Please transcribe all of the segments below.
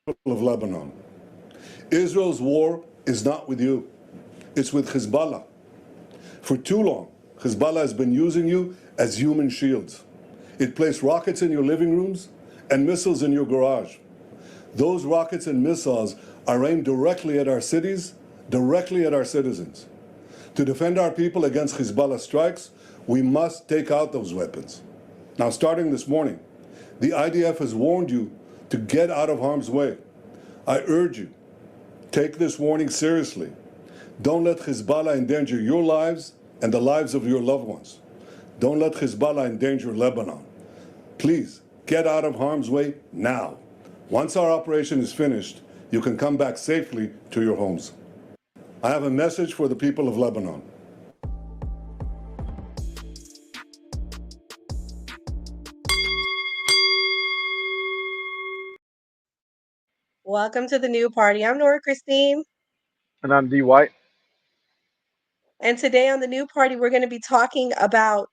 of Lebanon. Israel's war is not with you. It's with Hezbollah. For too long, Hezbollah has been using you as human shields. It placed rockets in your living rooms and missiles in your garage. Those rockets and missiles are aimed directly at our cities, directly at our citizens. To defend our people against Hezbollah strikes, we must take out those weapons. Now, starting this morning, the IDF has warned you to get out of harm's way. I urge you, take this warning seriously. Don't let Hezbollah endanger your lives and the lives of your loved ones. Don't let Hezbollah endanger Lebanon. Please, get out of harm's way now. Once our operation is finished, you can come back safely to your homes. I have a message for the people of Lebanon. Welcome to the new party. I'm Nora Christine. And I'm D. White. And today on the new party, we're going to be talking about,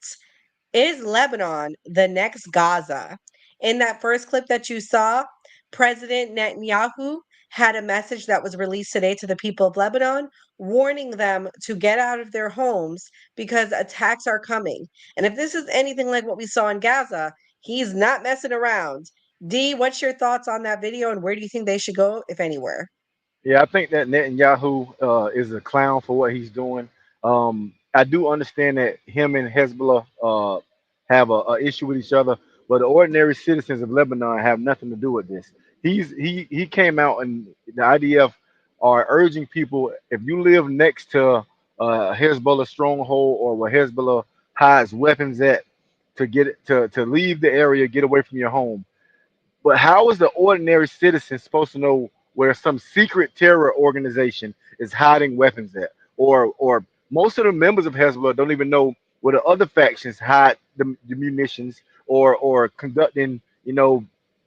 is Lebanon the next Gaza? In that first clip that you saw, President Netanyahu had a message that was released today to the people of Lebanon, warning them to get out of their homes because attacks are coming. And if this is anything like what we saw in Gaza, he's not messing around. D, what's your thoughts on that video and where do you think they should go, if anywhere? Yeah, I think that Netanyahu is a clown for what he's doing. I do understand that him and Hezbollah have a issue with each other, but the ordinary citizens of Lebanon have nothing to do with this. He came out and the IDF are urging people, if you live next to Hezbollah stronghold or where Hezbollah hides weapons at, to get it to leave the area, get away from your home. But how is the ordinary citizen supposed to know where some secret terror organization is hiding weapons at? Or most of the members of Hezbollah don't even know where the other factions hide the munitions or conducting,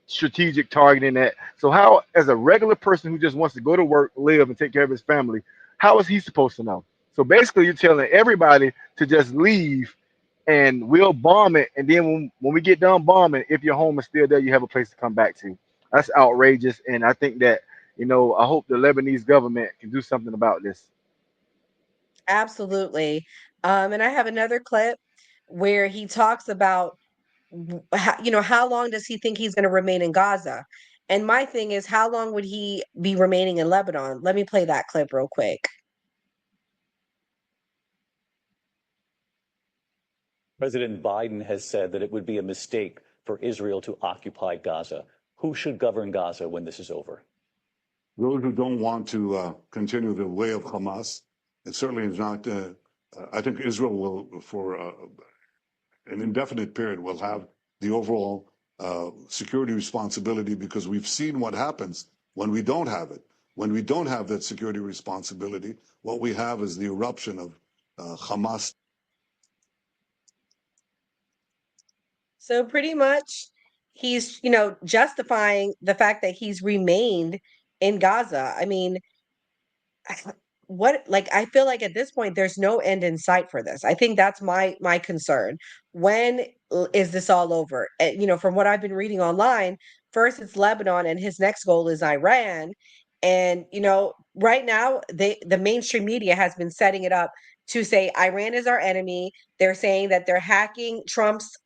strategic targeting at. So how, as a regular person who just wants to go to work, live, and take care of his family, how is he supposed to know? So basically, you're telling everybody to just leave and we'll bomb it. And then when we get done bombing, if your home is still there, you have a place to come back to. That's outrageous. And I think that, I hope the Lebanese government can do something about this. Absolutely. And I have another clip where he talks about, how long does he think he's going to remain in Gaza? And my thing is, how long would he be remaining in Lebanon? Let me play that clip real quick. President Biden has said that it would be a mistake for Israel to occupy Gaza. Who should govern Gaza when this is over? Those who don't want to continue the way of Hamas, it certainly is not. I think Israel will, for an indefinite period, will have the overall security responsibility, because we've seen what happens when we don't have it. When we don't have that security responsibility, what we have is the eruption of Hamas. So pretty much he's, justifying the fact that he's remained in Gaza. I mean, I feel like at this point there's no end in sight for this. I think that's my concern. When is this all over? From what I've been reading online, first it's Lebanon and his next goal is Iran. And right now the mainstream media has been setting it up to say Iran is our enemy. They're saying that they're hacking Trump's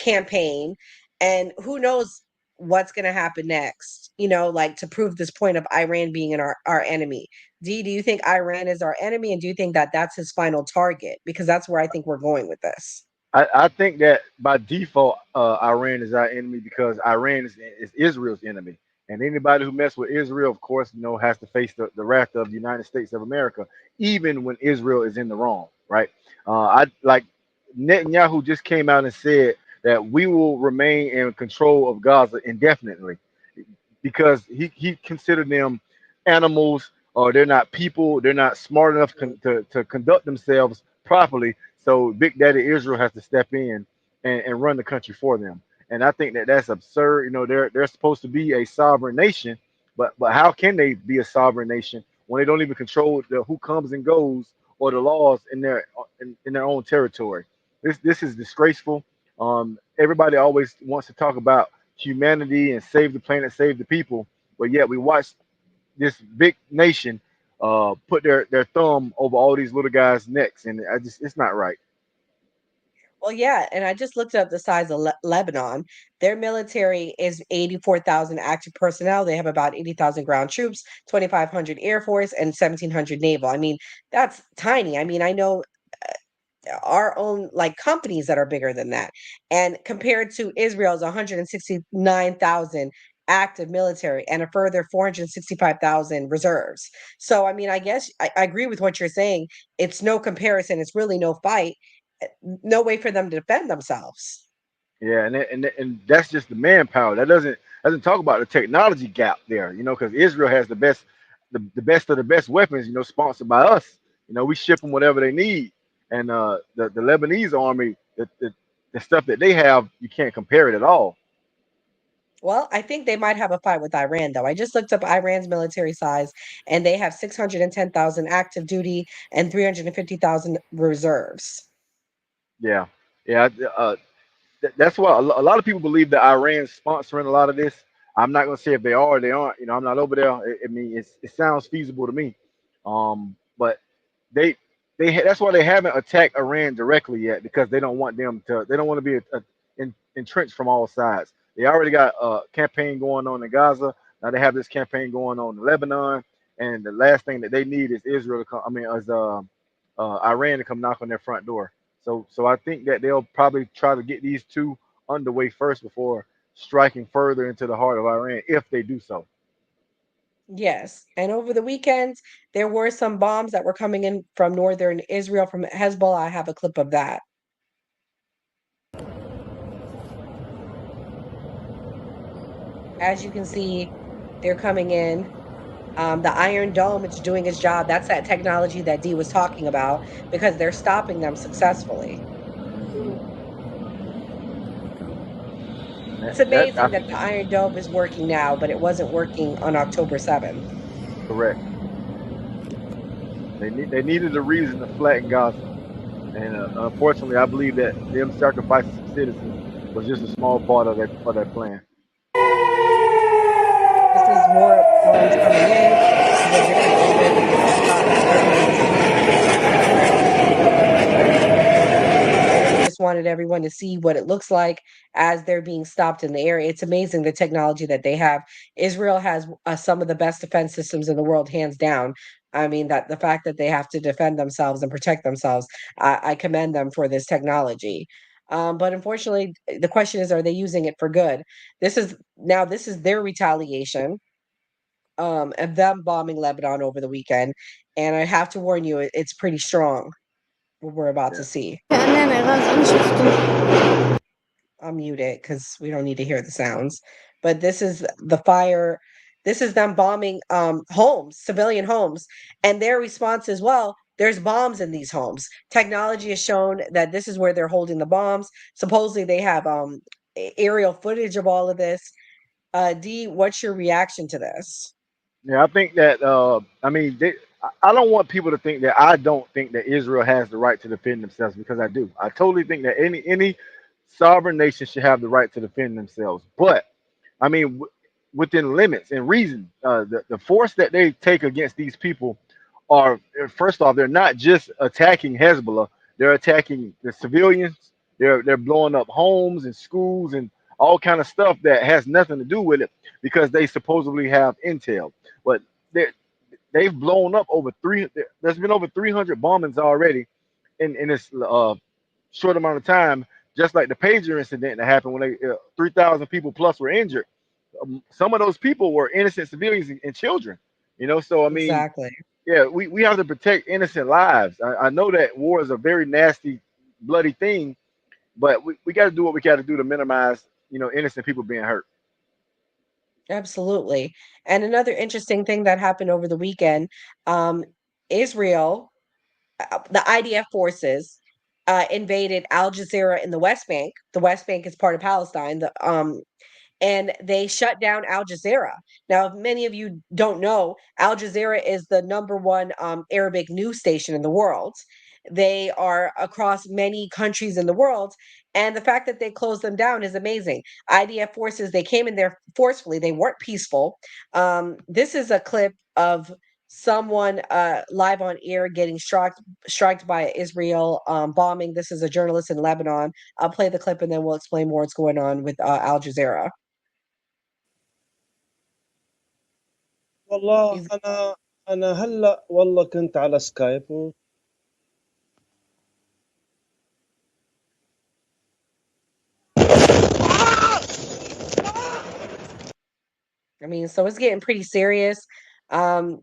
campaign, and who knows what's going to happen next, to prove this point of Iran being our enemy. D, do you think Iran is our enemy, and do you think that that's his final target? Because that's where I think we're going with this. I think that by default, Iran is our enemy because Iran is Israel's enemy. And anybody who messes with Israel, of course, has to face the wrath of the United States of America, even when Israel is in the wrong, right? I like Netanyahu just came out and said that we will remain in control of Gaza indefinitely because he considered them animals, or they're not people, they're not smart enough to conduct themselves properly. So Big Daddy Israel has to step in and run the country for them. And I think that that's absurd. They're supposed to be a sovereign nation, but how can they be a sovereign nation when they don't even control who comes and goes or the laws in their own territory? This is disgraceful. Everybody always wants to talk about humanity and save the planet, save the people, but yet we watch this big nation put their thumb over all these little guys' necks, and I just it's not right. Well, yeah, and I just looked up the size of Lebanon. Their military is 84,000 active personnel. They have about 80,000 ground troops, 2,500 Air Force, and 1,700 naval. I mean, that's tiny. I mean, I know our own like companies that are bigger than that. And compared to Israel's 169,000 active military and a further 465,000 reserves. So, I mean, I guess I agree with what you're saying. It's no comparison. It's really no fight, no way for them to defend themselves. Yeah, and that's just the manpower. That doesn't talk about the technology gap there. Because Israel has the best of the best weapons. Sponsored by us. We ship them whatever they need, and the Lebanese army, the stuff that they have, you can't compare it at all. Well, I think they might have a fight with Iran, though. I just looked up Iran's military size, and they have 610,000 active duty and 350,000 reserves. Yeah, yeah. That's why a lot of people believe that Iran's sponsoring a lot of this. I'm not gonna say if they are or they aren't. I'm not over there. I mean, it sounds feasible to me. But they that's why they haven't attacked Iran directly yet, because they don't want them to. They don't want to be entrenched from all sides. They already got a campaign going on in Gaza. Now they have this campaign going on in Lebanon, and the last thing that they need is Israel to come. I mean, is Iran to come knock on their front door. So I think that they'll probably try to get these two underway first before striking further into the heart of Iran, if they do so. Yes. And over the weekend, there were some bombs that were coming in from northern Israel from Hezbollah. I have a clip of that. As you can see, they're coming in. The Iron Dome, it's doing its job. That's that technology that Dee was talking about because they're stopping them successfully. It's I amazing that the Iron Dome is working now, but it wasn't working on October 7th. correct. They needed a reason to flatten Gaza, and unfortunately, I believe that them sacrificing some citizens was just a small part of that plan. This is more bombs coming in. This is a different area than what we saw earlier. Just wanted everyone to see what it looks like as they're being stopped in the air. It's amazing the technology that they have. Israel has some of the best defense systems in the world, hands down. I mean, that the fact that they have to defend themselves and protect themselves, I commend them for this technology. But unfortunately, the question is, are they using it for good? This is their retaliation of them bombing Lebanon over the weekend. And I have to warn you, it's pretty strong what we're about to Yeah, see. I'll mute it because we don't need to hear the sounds. But this is the fire. This is them bombing homes, civilian homes, and their response is, well, there's bombs in these homes. Technology has shown that this is where they're holding the bombs. Supposedly they have aerial footage of all of this. Dee, what's your reaction to this? yeah. I think that I mean, I don't want people to think that I don't think that Israel has the right to defend themselves, because I do. I totally think that any sovereign nation should have the right to defend themselves, but I mean, within limits and reason. The force that they take against these people are, first off, they're not just attacking Hezbollah; they're attacking the civilians. They're blowing up homes and schools and all kind of stuff that has nothing to do with it, because they supposedly have intel. But they they've blown up over three. There's been over 300 bombings already in this short amount of time. Just like the pager incident that happened when 3,000 people plus were injured. Some of those people were innocent civilians and children. So I mean, Exactly. yeah, we have to protect innocent lives. I know that war is a very nasty, bloody thing, but we got to do what we got to do to minimize, innocent people being hurt. Absolutely. And another interesting thing that happened over the weekend, um, Israel, the IDF forces invaded Al Jazeera in the West Bank. The West Bank is part of Palestine. And they shut down Al Jazeera. Now, if many of you don't know, Al Jazeera is the number one Arabic news station in the world. They are across many countries in the world, And the fact that they closed them down is amazing. IDF forces, they came in there forcefully. They weren't peaceful. This is a clip of someone live on air getting struck by Israel bombing. This is a journalist in Lebanon. I'll play the clip and then we'll explain more what's going on with Al Jazeera. والله He's, انا هلا والله كنت على سكايب I mean, so it's getting pretty serious. Um,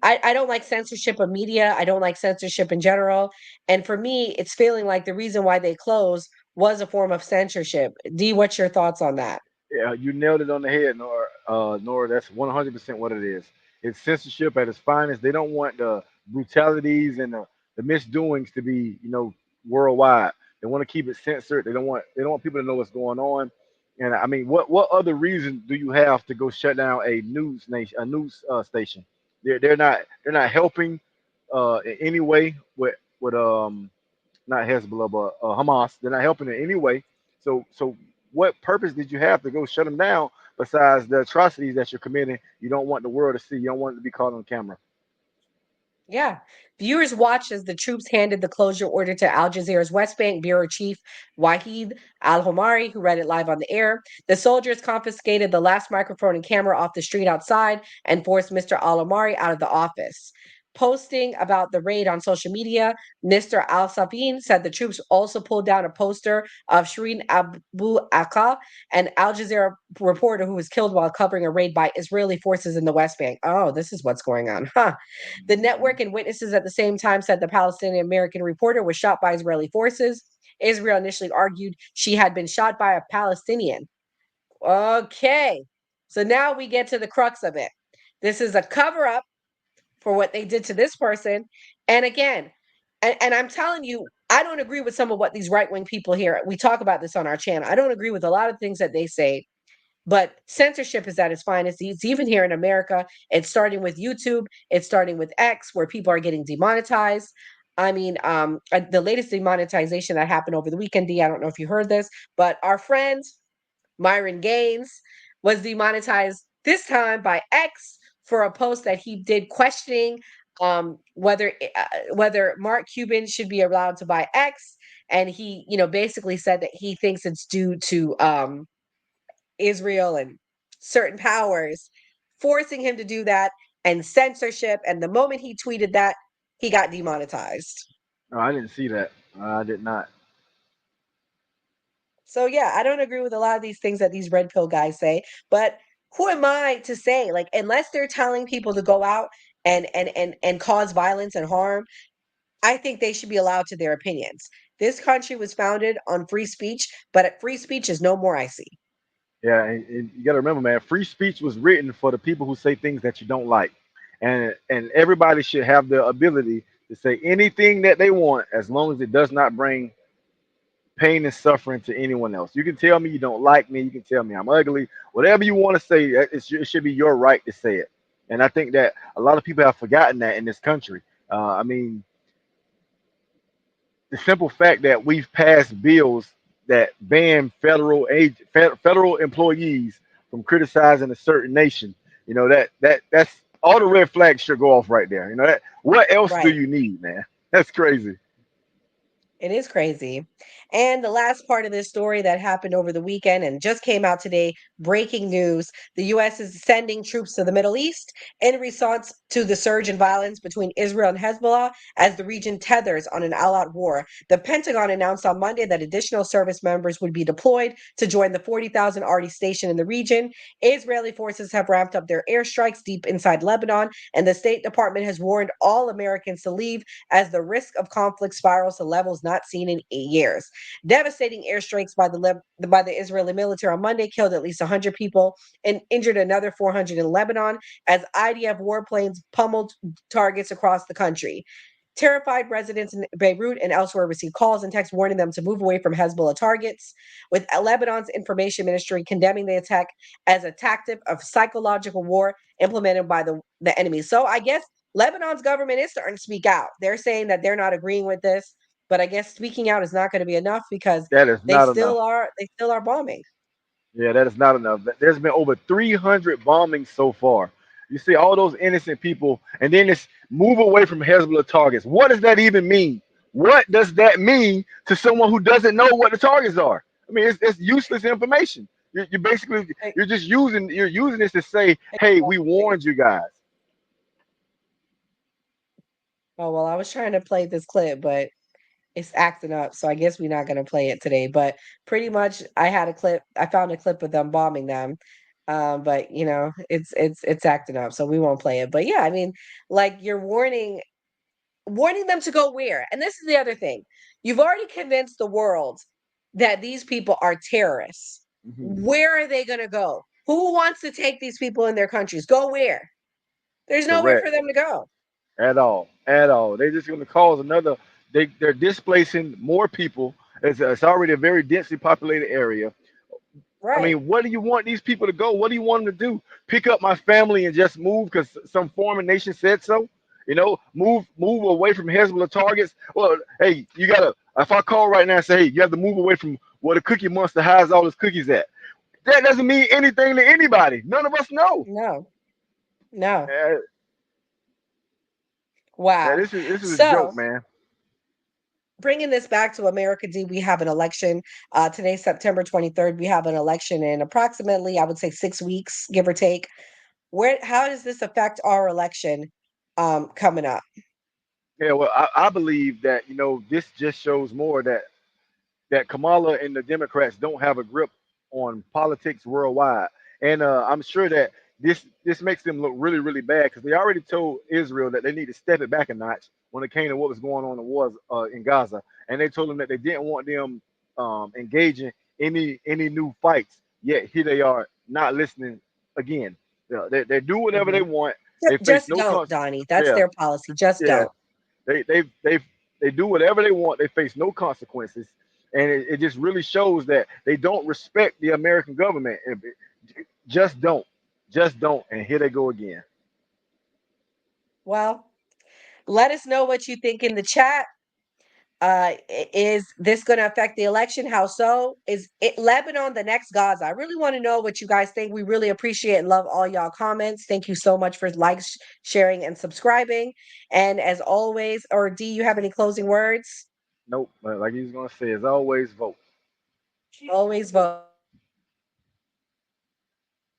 I don't like censorship of media. I don't like censorship in general. And for me, it's feeling like the reason why they closed was a form of censorship. D, what's your thoughts on that? Yeah, you nailed it on the head, Nora. Nora, that's 100% what it is. It's censorship at its finest. They don't want the brutalities and the misdoings to be, worldwide. They want to keep it censored. They don't want people to know what's going on. And I mean, what other reason do you have to go shut down a news station? They're not helping in any way with not Hezbollah, but Hamas. They're not helping in any way. So what purpose did you have to go shut them down besides the atrocities that you're committing? You don't want the world to see. You don't want it to be caught on camera. Yeah. Viewers watched as the troops handed the closure order to Al Jazeera's West Bank bureau chief, Wahid Al Homari, who read it live on the air. The soldiers confiscated the last microphone and camera off the street outside and forced Mr. Al Homari out of the office. Posting about the raid on social media, Mr. Al Safin said the troops also pulled down a poster of Shireen Abu Aqa, an Al Jazeera reporter who was killed while covering a raid by Israeli forces in the West Bank. Oh, this is what's going on. Huh. The network and witnesses at the same time said the Palestinian American reporter was shot by Israeli forces. Israel initially argued she had been shot by a Palestinian. Okay. So now we get to the crux of it. This is a cover up for what they did to this person. And again, and I'm telling you, I don't agree with some of what these right wing people here. We talk about this on our channel. I don't agree with a lot of things that they say, but censorship is at its finest. It's even here in America. It's starting with YouTube. It's starting with X, where people are getting demonetized. I mean, the latest demonetization that happened over the weekend, D, I don't know if you heard this, but our friend Myron Gaines was demonetized this time by X for a post that he did questioning whether Mark Cuban should be allowed to buy X, and he, basically said that he thinks it's due to Israel and certain powers forcing him to do that and censorship. And the moment he tweeted that, he got demonetized. No, I didn't see that. I did not. So yeah, I don't agree with a lot of these things that these red pill guys say, but who am I to say, like, unless they're telling people to go out and cause violence and harm, I think they should be allowed to their opinions. This country was founded on free speech, but free speech is no more, I see. Yeah, and you got to remember, man, free speech was written for the people who say things that you don't like, and everybody should have the ability to say anything that they want as long as it does not bring pain and suffering to anyone else. You can tell me you don't like me. You can tell me I'm ugly. Whatever you want to say, it should be your right to say it. And I think that a lot of people have forgotten that in this country. I mean, the simple fact that we've passed bills that ban federal employees from criticizing a certain nation, that's all the red flags should go off right there. That what else do Right. you need, man? That's crazy. It is crazy. And the last part of this story that happened over the weekend and just came out today, breaking news. The U.S. is sending troops to the Middle East in response to the surge in violence between Israel and Hezbollah as the region tethers on an all-out war. The Pentagon announced on Monday that additional service members would be deployed to join the 40,000 already stationed in the region. Israeli forces have ramped up their airstrikes deep inside Lebanon, and the State Department has warned all Americans to leave as the risk of conflict spirals to levels not seen in 8 years. Devastating airstrikes by the Israeli military on Monday killed at least 100 people and injured another 400 in Lebanon as IDF warplanes pummeled targets across the country. Terrified residents in Beirut and elsewhere received calls and texts warning them to move away from Hezbollah targets, with Lebanon's information ministry condemning the attack as a tactic of psychological war implemented by the enemy. So I guess Lebanon's government is starting to speak out. They're saying that they're not agreeing with this. But I guess speaking out is not going to be enough because That is they not still enough. are they still are bombing. Yeah, that is not enough. There's been over 300 bombings so far. You see all those innocent people, and then it's move away from Hezbollah targets. What does that even mean? What does that mean to someone who doesn't know what the targets are? I mean, it's useless information. You're basically Like, you're using this to say, hey, we warned you guys. oh well, I was trying to play this clip, but it's acting up, so I guess we're not gonna play it today. But pretty much, I found a clip of them bombing them, but it's acting up, so we won't play it. But yeah, I mean, like you're warning them to go where? And this is the other thing. You've already convinced the world that these people are terrorists. Mhm. Where are they going to go? Who wants to take these people in their countries? Go where? There's nowhere Correct. for them to go. At all. They're just going to cause another. They're displacing more people. It's already a very densely populated area. I Right. mean, what do you want these people to go? What do you want them to do? Pick up my family and just move because some foreign nation said so? Move away from Hezbollah targets. Well, hey, you gotta. If I call right now and say, hey, you have to move away from where the Cookie Monster hides all his cookies at, that doesn't mean anything to anybody. None of us know. No. No. Uh, yeah, Wow. this is a joke, So, man. bringing this back to America, D, we have an election. Today's September 23rd. We have an election in approximately, I would say, 6 weeks, give or take. How does this affect our election coming up? Yeah, well, I believe that this just shows more that Kamala and the Democrats don't have a grip on politics worldwide, and I'm sure that this makes them look really really bad because they already told Israel that they need to step it back a notch when it came to what was going on in the wars in Gaza, and they told them that they didn't want them engaging any new fights. Yet here they are not listening again. They do whatever they Mhm. want. They face Just no don't, cons. Donnie. That's Yeah, their policy. Just yeah. don't. They do whatever they want. They face no consequences, and it just really shows that they don't respect the American government. Just don't, just don't. And here they go again. Well, let us know what you think in the chat. Is this going to affect the election? How so? Is it Lebanon the next Gaza? I really want to know what you guys think. We really appreciate and love all y'all comments. Thank you so much for likes, sharing, and subscribing. And as always, or D, you have any closing words? Nope. But like he was gonna say, as always, vote. Always vote.